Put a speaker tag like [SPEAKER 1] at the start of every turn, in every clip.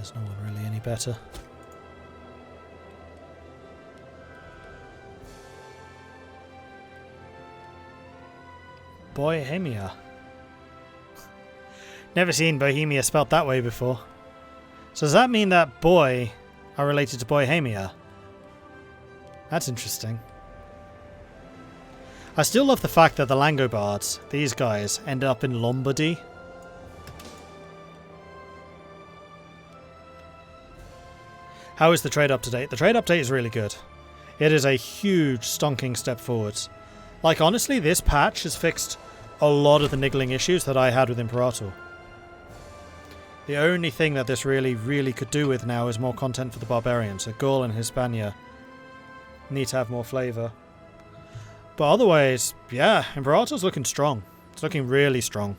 [SPEAKER 1] there's no one really any better. Bohemia. Never seen Bohemia spelt that way before. So does that mean that boy are related to Bohemia? That's interesting. I still love the fact that the Langobards, these guys, ended up in Lombardy. How is the trade up to date? The trade update is really good. It is a huge stonking step forwards. Like, honestly, this patch has fixed a lot of the niggling issues that I had with Imperator. The only thing that this really could do with now is more content for the barbarians. So Gaul and Hispania need to have more flavour. But otherwise, yeah, Imperator's looking strong. It's looking really strong.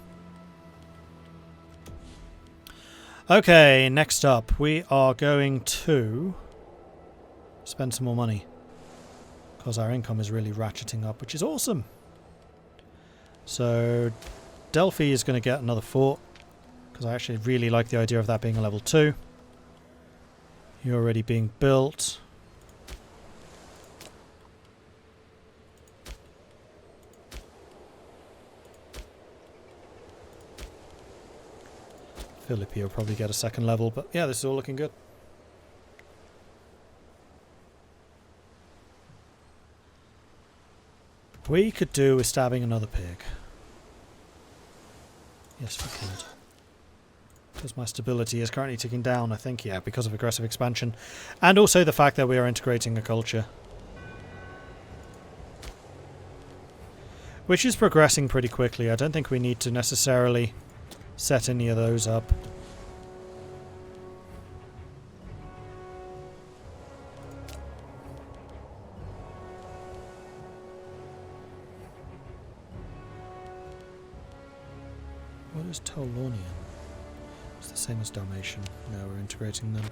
[SPEAKER 1] Okay, next up, we are going to spend some more money. Because our income is really ratcheting up, which is awesome. So, Delphi is going to get another fort. Because I actually really like the idea of that being a level 2. You're already being built. Philippi will probably get a second level, but yeah, this is all looking good. We could do with stabbing another pig. Yes, we could. Because my stability is currently ticking down, I think, yeah, because of aggressive expansion. And also the fact that we are integrating a culture. Which is progressing pretty quickly. I don't think we need to necessarily set any of those up. What is Tolonian? It's the same as Dalmatian. No, we're integrating them.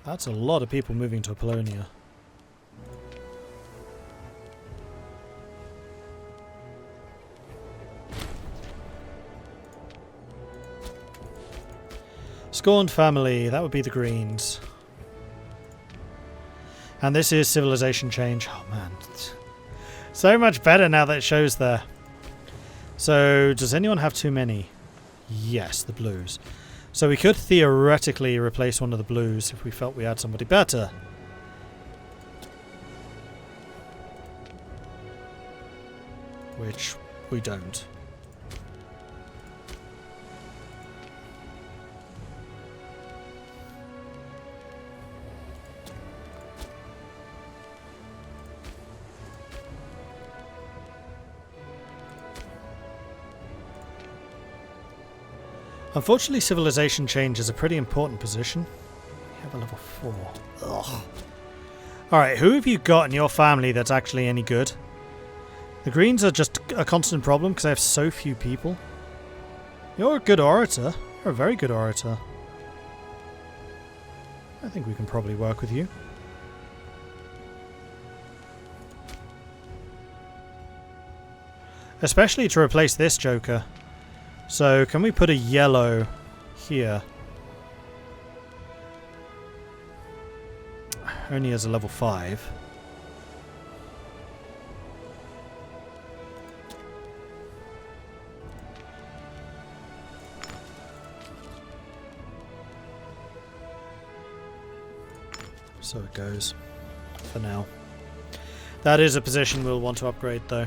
[SPEAKER 1] That's a lot of people moving to Apollonia. Scorned family, that would be the Greens. And this is civilization change. Oh man. So much better now that it shows there. So, does anyone have too many? Yes, the blues. So we could theoretically replace one of the blues if we felt we had somebody better. Which we don't. Unfortunately, civilization change is a pretty important position. We have a level 4. Ugh. Alright, who have you got in your family that's actually any good? The Greens are just a constant problem because I have so few people. You're a good orator. You're a very good orator. I think we can probably work with you. Especially to replace this Joker. So, can we put a yellow here? Only as a level 5. So it goes, for now. That is a position we'll want to upgrade, though.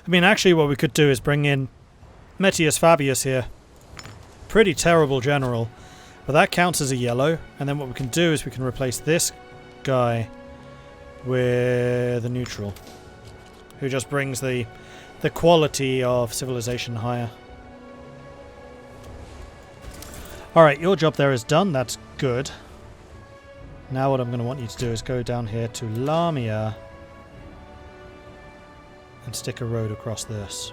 [SPEAKER 1] I mean, actually what we could do is bring in Metius Fabius here. Pretty terrible general. But that counts as a yellow. And then what we can do is we can replace this guy with a neutral. Who just brings the quality of civilization higher. Alright, your job there is done. That's good. Now what I'm going to want you to do is go down here to Lamia. And stick a road across this.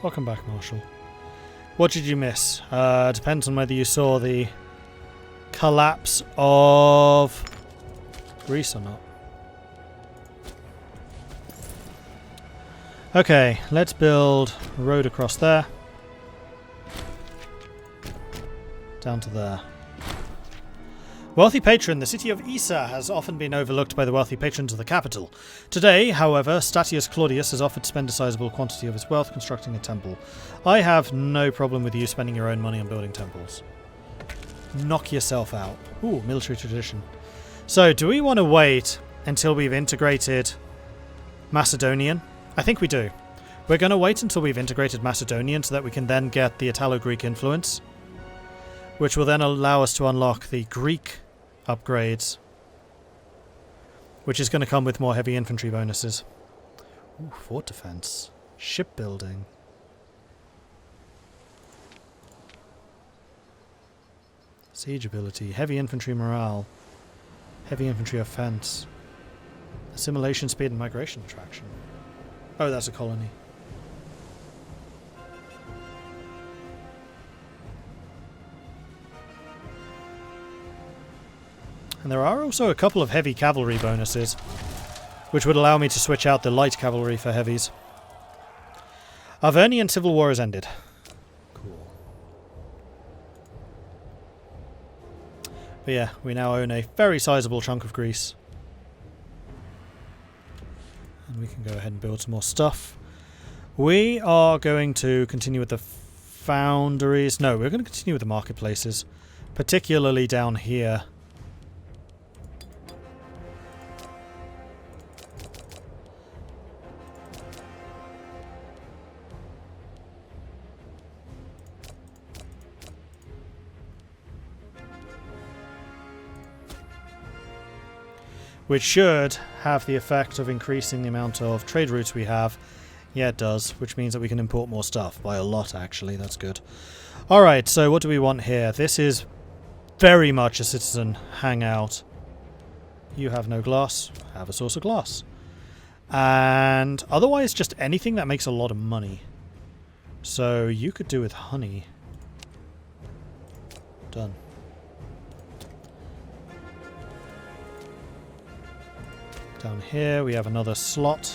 [SPEAKER 1] Welcome back, Marshal. What did you miss? Depends on whether you saw the collapse of Greece or not. Okay, let's build a road across there. Down to there. Wealthy patron. The city of Isa has often been overlooked by the wealthy patrons of the capital. Today, however, Statius Claudius has offered to spend a sizable quantity of his wealth constructing a temple. I have no problem with you spending your own money on building temples. Knock yourself out. Ooh, military tradition. So, do we want to wait until we've integrated Macedonian? I think we do. We're going to wait until we've integrated Macedonian so that we can then get the Italo-Greek influence, which will then allow us to unlock the Greek upgrades, which is going to come with more heavy infantry bonuses. Ooh, fort defense, shipbuilding. Siege ability, heavy infantry morale, heavy infantry offense, assimilation speed and migration attraction. Oh, that's a colony. And there are also a couple of heavy cavalry bonuses, which would allow me to switch out the light cavalry for heavies. Arvernian civil war has ended. Cool. But yeah, we now own a very sizable chunk of Greece. And we can go ahead and build some more stuff. We are going to continue with the foundries. No, we're going to continue with the marketplaces, particularly down here. Which should have the effect of increasing the amount of trade routes we have. Yeah, it does, which means that we can import more stuff. By a lot, actually. That's good. Alright, so what do we want here? This is very much a citizen hangout. You have no glass. Have a source of glass. And otherwise, just anything that makes a lot of money. So you could do with honey. Done. Down here we have another slot.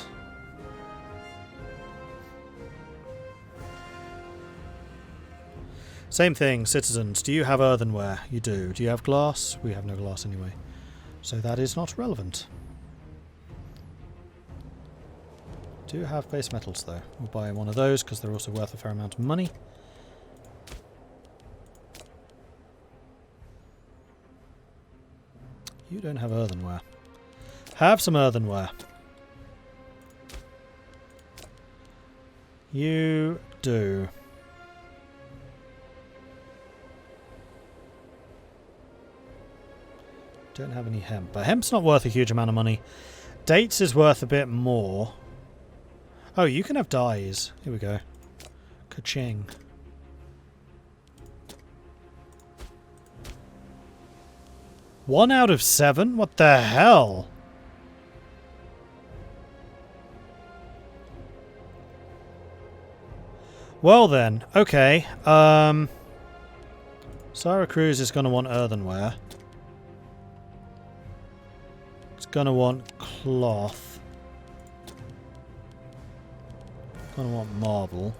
[SPEAKER 1] Same thing, citizens. Do you have earthenware? You do. Do you have glass? We have no glass anyway. So that is not relevant. Do have base metals though. We'll buy one of those because they're also worth a fair amount of money. You don't have earthenware. Have some earthenware. You do. Don't have any hemp. But hemp's not worth a huge amount of money. Dates is worth a bit more. Oh, you can have dyes. Here we go. Ka-ching. One out of 7? What the hell? Well then, okay. Syracuse is going to want earthenware. It's going to want cloth. It's going to want marble.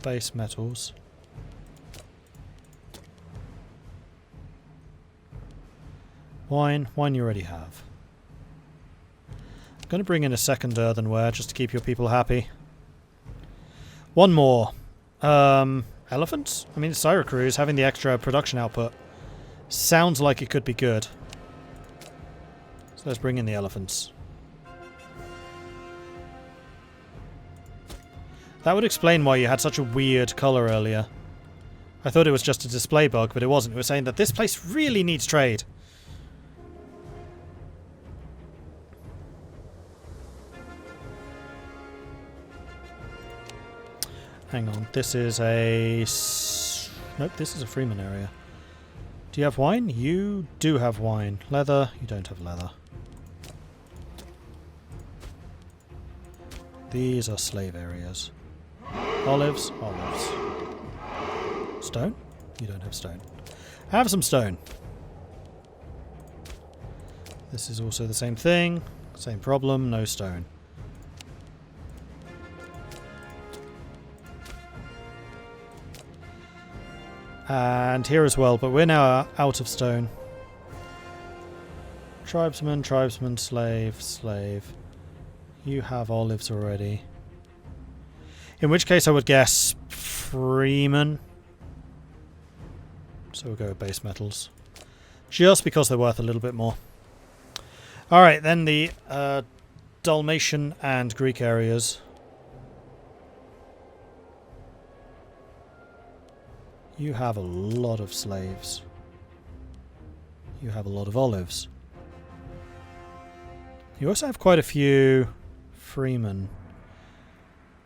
[SPEAKER 1] Base metals. Wine. Wine you already have. I'm going to bring in a second earthenware just to keep your people happy. One more. Elephants? I mean, Syracuse having the extra production output sounds like it could be good. So let's bring in the elephants. That would explain why you had such a weird colour earlier. I thought it was just a display bug, but it wasn't. It was saying that this place really needs trade. Hang on, this is a... Nope, this is a Freeman area. Do you have wine? You do have wine. Leather? You don't have leather. These are slave areas. Olives, olives. Stone? You don't have stone. Have some stone. This is also the same thing. Same problem, no stone. And here as well, but we're now out of stone. Tribesman, tribesman, slave, slave. You have olives already. In which case I would guess freeman. So we'll go with base metals. Just because they're worth a little bit more. Alright, then the Dalmatian and Greek areas. You have a lot of slaves. You have a lot of olives. You also have quite a few freemen.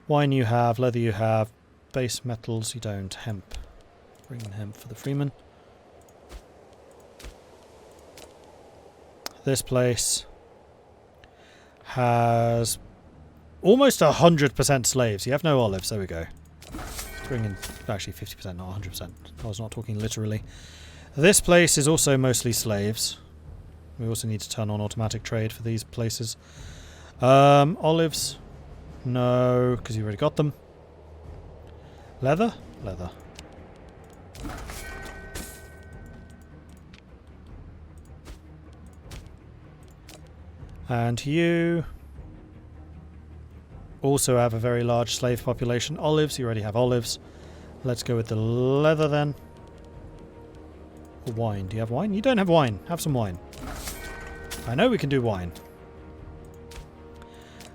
[SPEAKER 1] Wine you have, leather you have, base metals you don't, hemp. Bring in hemp for the freemen. This place has almost 100% slaves. You have no olives, there we go. Bring in, actually 50%, not 100%. I was not talking literally. This place is also mostly slaves. We also need to turn on automatic trade for these places. Olives? No, because you already got them. Leather? Leather. And you also have a very large slave population. Olives, you already have olives. Let's go with the leather then. Or wine. Do you have wine? You don't have wine. Have some wine. I know we can do wine.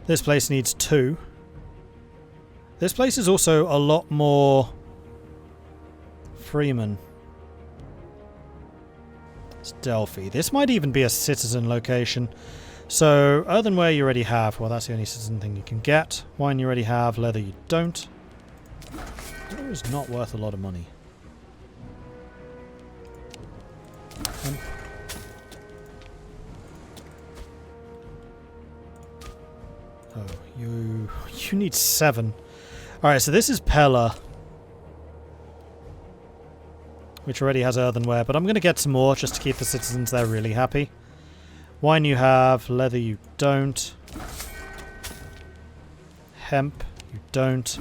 [SPEAKER 1] This place needs 2. This place is also a lot more freemen. It's Delphi. This might even be a citizen location. So, earthenware you already have. Well, that's the only citizen thing you can get. Wine you already have. Leather you don't. Leather is not worth a lot of money. Oh, you need 7. Alright, so this is Pella, which already has earthenware, but I'm going to get some more just to keep the citizens there really happy. Wine you have, leather you don't. Hemp you don't.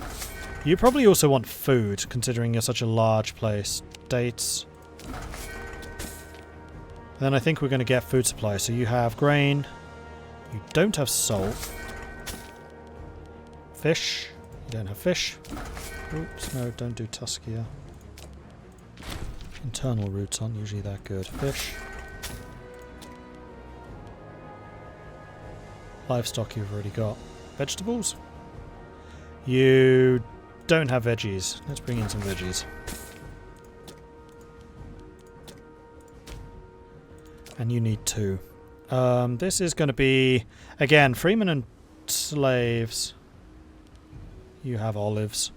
[SPEAKER 1] You probably also want food, considering you're such a large place. Dates. Then I think we're going to get food supply. So you have grain. You don't have salt. Fish. You don't have fish. Oops, no, don't do Tuskia. Internal roots aren't usually that good. Fish. Livestock you've already got. Vegetables? You don't have veggies. Let's bring in some veggies. And you need 2. This is going to be, again, freemen and slaves. You have olives.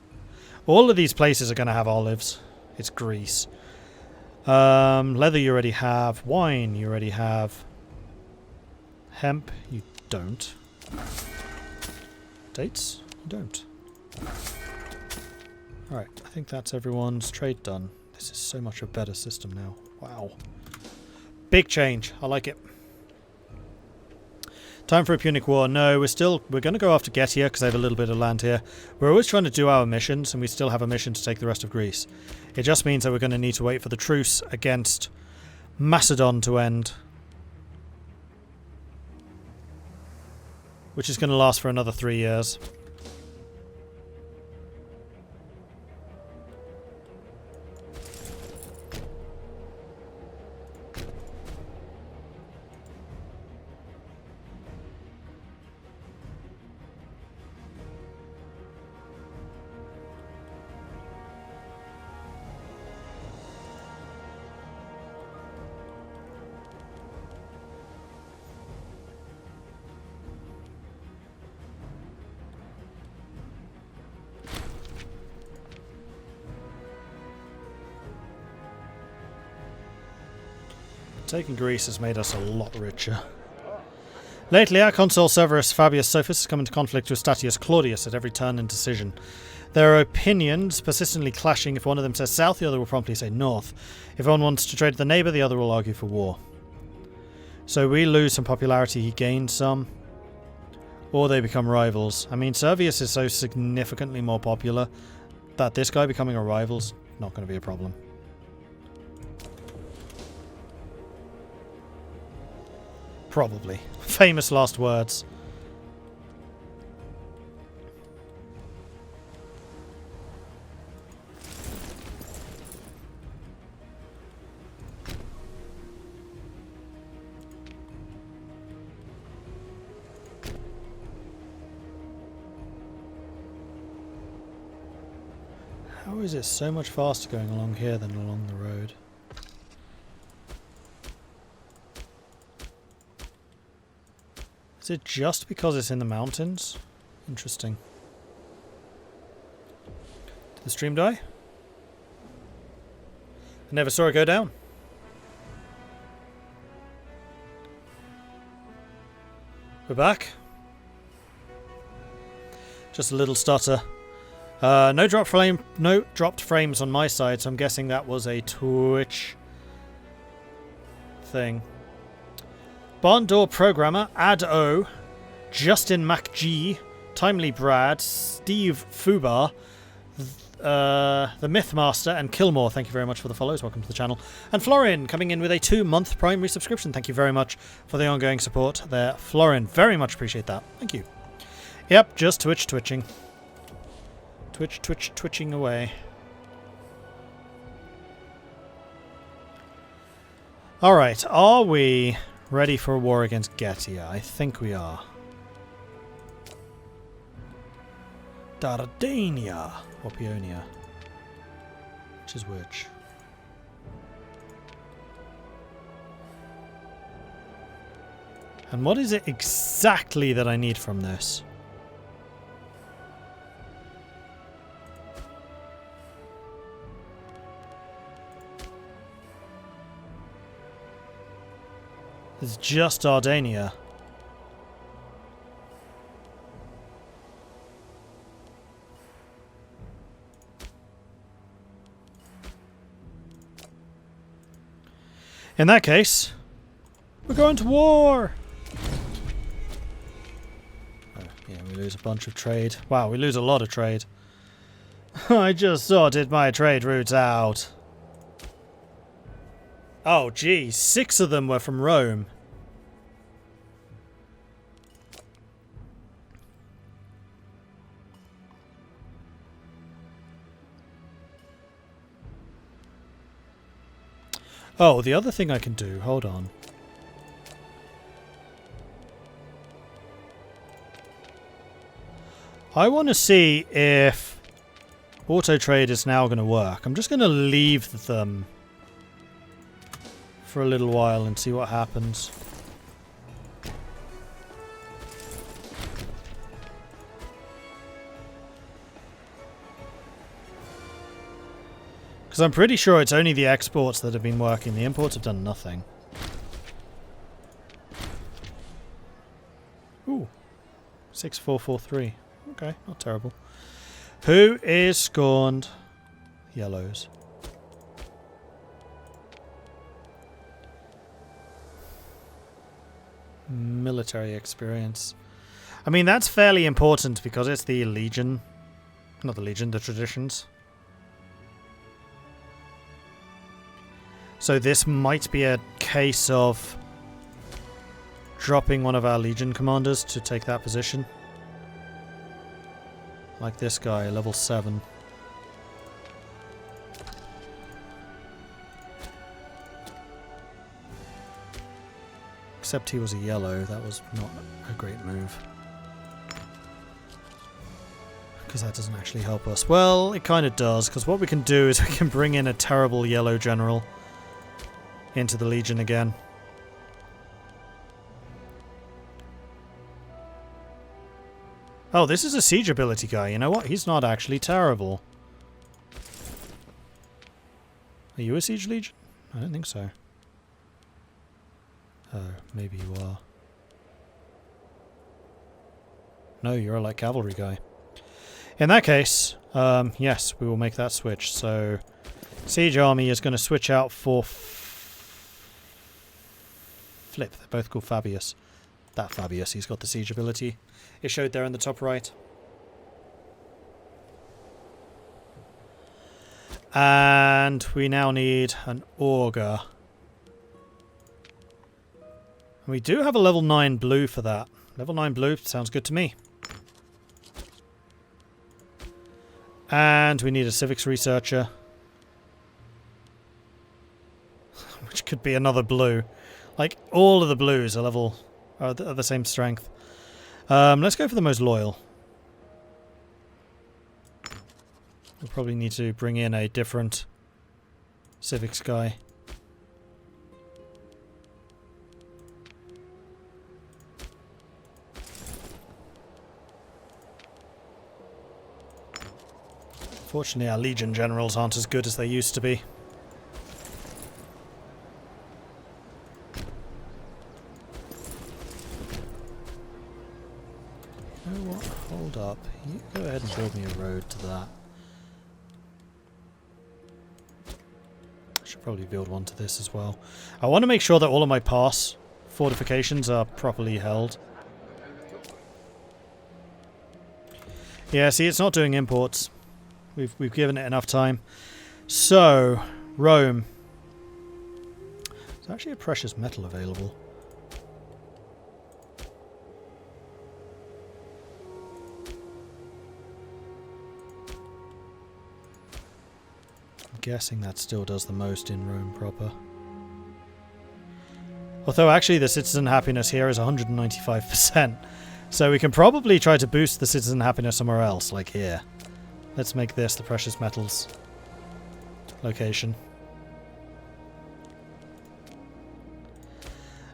[SPEAKER 1] All of these places are going to have olives. It's Greece. Leather you already have. Wine you already have. Hemp you don't. Dates? You don't. Alright, I think that's everyone's trade done. This is so much a better system now. Wow. Big change. I like it. Time for a Punic War. No, we're going to go after Getia because they have a little bit of land here. We're always trying to do our missions, and we still have a mission to take the rest of Greece. It just means that we're going to need to wait for the truce against Macedon to end, which is going to last for another 3 years. Taking Greece has made us a lot richer. Lately, our consul Severus Fabius Sophus has come into conflict with Statius Claudius at every turn and decision. Their opinions persistently clashing. If one of them says south, the other will promptly say north. If one wants to trade with the neighbour, the other will argue for war. So we lose some popularity, he gains some. Or they become rivals. I mean, Servius is so significantly more popular that this guy becoming a rival's not going to be a problem. Probably. Famous last words. How is it so much faster going along here than along the road? Is it just because it's in the mountains? Interesting. Did the stream die? I never saw it go down. We're back. Just a little stutter. No dropped frames on my side, so I'm guessing that was a Twitch thing. Barn Door Programmer, Ad-O, Justin MacG, Timely Brad, Steve Fubar, the Mythmaster, and Kilmore. Thank you very much for the follows. Welcome to the channel. And Florin coming in with a 2-month primary subscription. Thank you very much for the ongoing support there, Florin. Very much appreciate that. Thank you. Yep, just twitching. Twitching away. Alright, are we ready for a war against Getia? I think we are. Dardania or Peonia. Which is which? And what is it exactly that I need from this? It's just Dardania. In that case, we're going to war! Oh, yeah, we lose a bunch of trade. Wow, we lose a lot of trade. I just sorted my trade routes out. Oh, geez. 6 of them were from Rome. Oh, the other thing I can do, hold on. I want to see if auto trade is now going to work. I'm just going to leave them for a little while and see what happens. Because I'm pretty sure it's only the exports that have been working. The imports have done nothing. Ooh. 6443. Okay, not terrible. Who is scorned? Yellows. Military experience. I mean, that's fairly important because it's the Legion. Not the Legion, the traditions. So this might be a case of dropping one of our Legion commanders to take that position. Like this guy, level 7. Except he was a yellow, that was not a great move. Because that doesn't actually help us. Well, it kind of does, because what we can do is we can bring in a terrible yellow general into the Legion again. Oh, this is a siege ability guy. You know what? He's not actually terrible. Are you a siege legion? I don't think so. Oh, maybe you are. No, you're a light cavalry guy. In that case, yes, we will make that switch. So, Siege Army is going to switch out for Flip. They're both called Fabius. That Fabius, he's got the siege ability. It showed there in the top right. And we now need an augur. And we do have a level 9 blue for that. Level 9 blue sounds good to me. And we need a civics researcher. Which could be another blue. Like, all of the blues are the same strength. Let's go for the most loyal. We'll probably need to bring in a different civics guy. Fortunately, our Legion generals aren't as good as they used to be. You know what? Hold up. You go ahead and build me a road to that. I should probably build one to this as well. I want to make sure that all of my pass fortifications are properly held. Yeah, see, it's not doing imports. We've given it enough time. So, Rome. There's actually a precious metal available. I'm guessing that still does the most in Rome proper. Although actually the citizen happiness here is 195%. So we can probably try to boost the citizen happiness somewhere else, like here. Let's make this the precious metals location.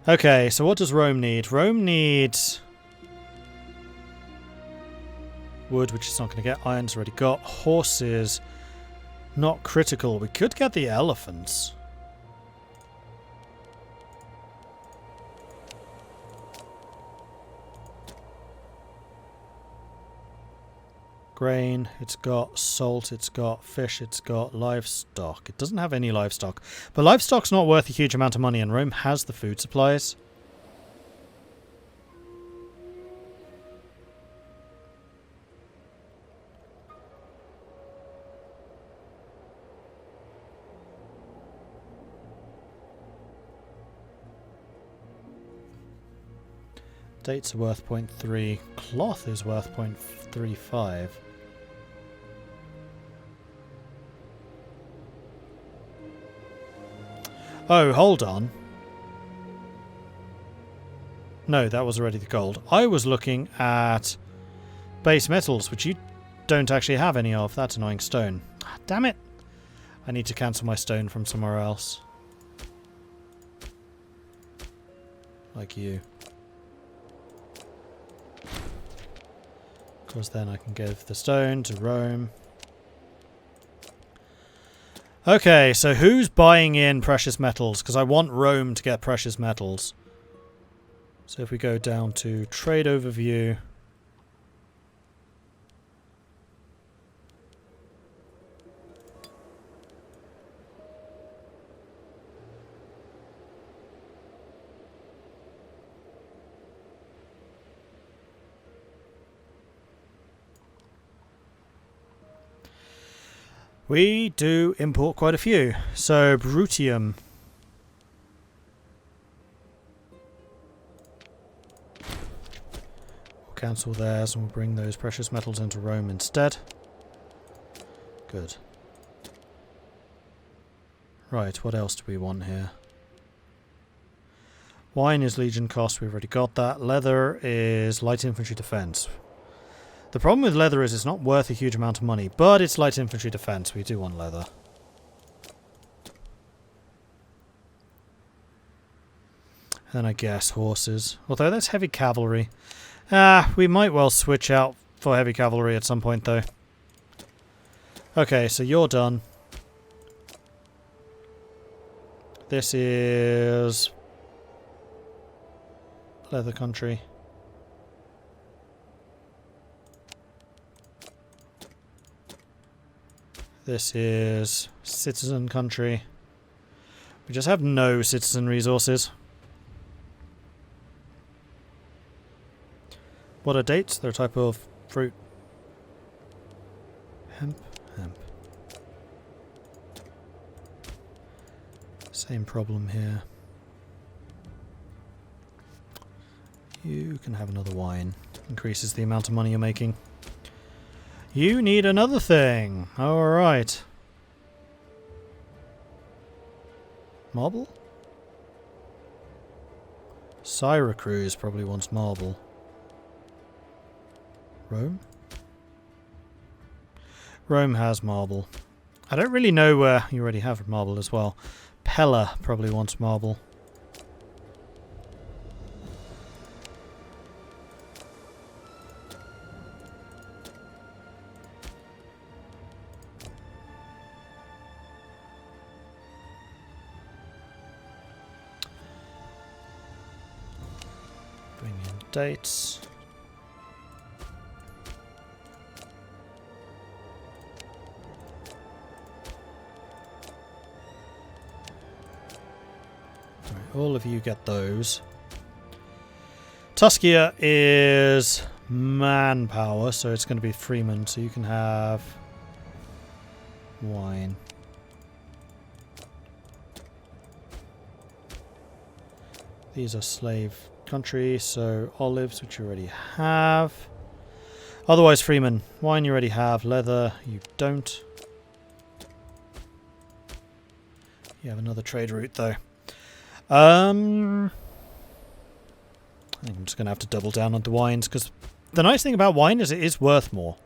[SPEAKER 1] Okay, so what does Rome need? Rome needs wood, which it's not going to get. Iron's already got. Horses, not critical. We could get the elephants. Grain, it's got salt, it's got fish, it's got livestock. It doesn't have any livestock. But livestock's not worth a huge amount of money, and Rome has the food supplies. Dates are worth 0.3. Cloth is worth 0.35. Oh, hold on. No, that was already the gold. I was looking at base metals, which you don't actually have any of. That's annoying. Stone. Ah, damn it! I need to cancel my stone from somewhere else. Like you. Because then I can give the stone to Rome. Okay, so who's buying in precious metals? Because I want Rome to get precious metals. So if we go down to trade overview. We do import quite a few. So, Brutium. We'll cancel theirs and we'll bring those precious metals into Rome instead. Good. Right, what else do we want here? Wine is Legion cost, we've already got that. Leather is light infantry defense. The problem with leather is it's not worth a huge amount of money, but it's light infantry defense. We do want leather. And then I guess horses. Although that's heavy cavalry. We might well switch out for heavy cavalry at some point though. Okay, so you're done. This is leather country. This is citizen country. We just have no citizen resources. What are dates? They're a type of fruit. Hemp. Same problem here. You can have another wine. Increases the amount of money you're making. You need another thing. Alright. Marble? Syracuse probably wants marble. Rome? Rome has marble. I don't really know where you already have marble as well. Pella probably wants marble. Bring in dates. All of you get those. Tuscia is manpower, so it's going to be freeman, so you can have wine. These are slave country, so olives, which you already have. Otherwise, freeman. Wine you already have. Leather, you don't. You have another trade route, though. I think I'm just going to have to double down on the wines, because the nice thing about wine is it is worth more.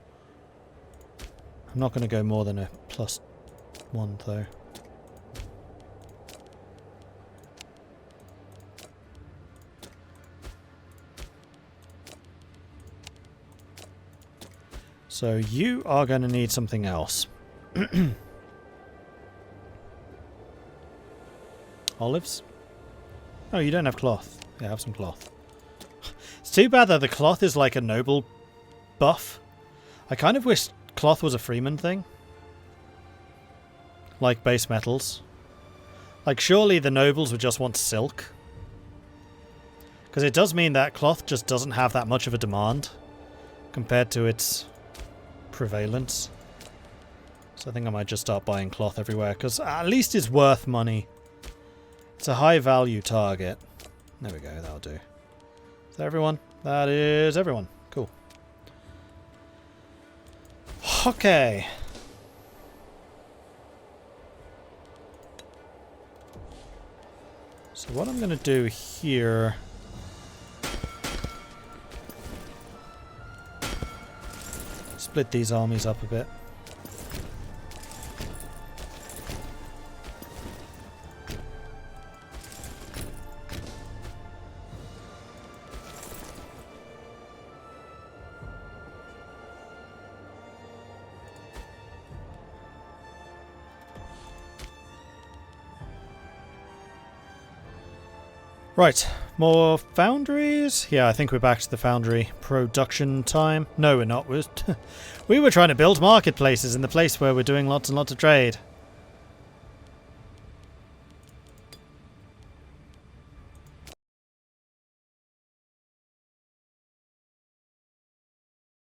[SPEAKER 1] I'm not going to go more than a +1, though. So you are going to need something else. Olives? Oh, you don't have cloth. Yeah, have some cloth. It's too bad that the cloth is like a noble buff. I kind of wish cloth was a freeman thing. Like base metals. Like, surely the nobles would just want silk. Because it does mean that cloth just doesn't have that much of a demand compared to its prevalence. So I think I might just start buying cloth everywhere, because at least it's worth money. It's a high value target. There we go, that'll do. Is that everyone? That is everyone. Cool. Okay. So what I'm going to do here... split these armies up a bit. Right, more foundries? Yeah, I think we're back to the foundry production time. No, we're not. We were trying to build marketplaces in the place where we're doing lots and lots of trade.